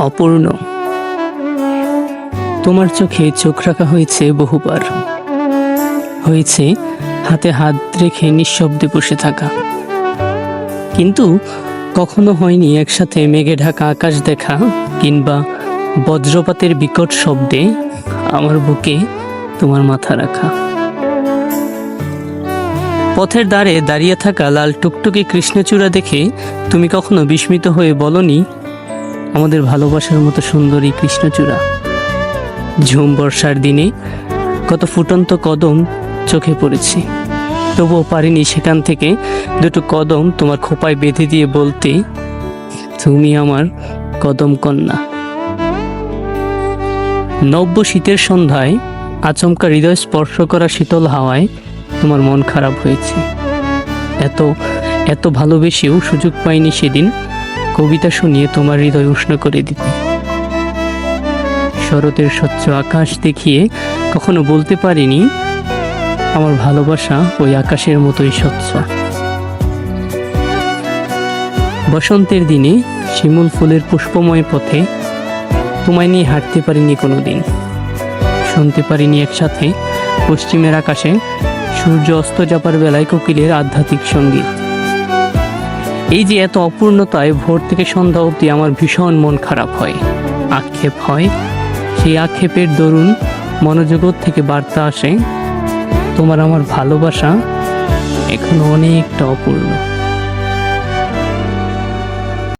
অপূর্ণ। তোমার চোখে চোখ রাখা হয়েছে বহুবার, হয়েছে হাতে হাত রেখে নিঃশব্দে বসে থাকা, কিন্তু কখনো হয়নি একসাথে মেঘে ঢাকা আকাশ দেখা, কিংবা বজ্রপাতের বিকট শব্দে আমার বুকে তোমার মাথা রাখা। পথের ধারে দাঁড়িয়ে থাকা লাল টুকটুকে কৃষ্ণচূড়া দেখে তুমি কখনো বিস্মিত হয়ে বলনি, আমাদের ভালোবাসার মতো সুন্দরী কৃষ্ণচূড়া। ঝুম বর্ষার দিনে কত ফুটন্ত কদম চোখে পড়েছে, তবুও পারিনি সেখান থেকে দুটো কদম তোমার খোপায় বেঁধে দিয়ে বলতে, তুমি আমার কদম কন্যা। নব্য শীতের সন্ধ্যায় আচমকা হৃদয় স্পর্শ করা শীতল হাওয়ায় তোমার মন খারাপ হয়েছে। এত এত ভালোবেসেও সুযোগ পাইনি সেদিন কবিতা শুনিয়ে তোমার হৃদয় উষ্ণ করে দিতে। শরতের স্বচ্ছ আকাশ দেখিয়ে কখনো বলতে পারিনি, আমার ভালোবাসা ওই আকাশের মতোই স্বচ্ছ। বসন্তের দিনে শিমুল ফুলের পুষ্পময় পথে তোমায় নিয়ে হাঁটতে পারিনি কোনোদিন, শুনতে পারিনি একসাথে পশ্চিমের আকাশে সূর্য অস্ত যাবার বেলায় কোকিলের আধ্যাত্মিক সঙ্গীত। এই যে এত অপূর্ণতায় ভোর থেকে সন্ধ্যা অবধি আমার ভীষণ মন খারাপ হয়, আক্ষেপ হয়। সেই আক্ষেপের দরুন মনোজগৎ থেকে বার্তা আসে, তোমার আমার ভালোবাসা এখনো অনেকটা অপূর্ণ।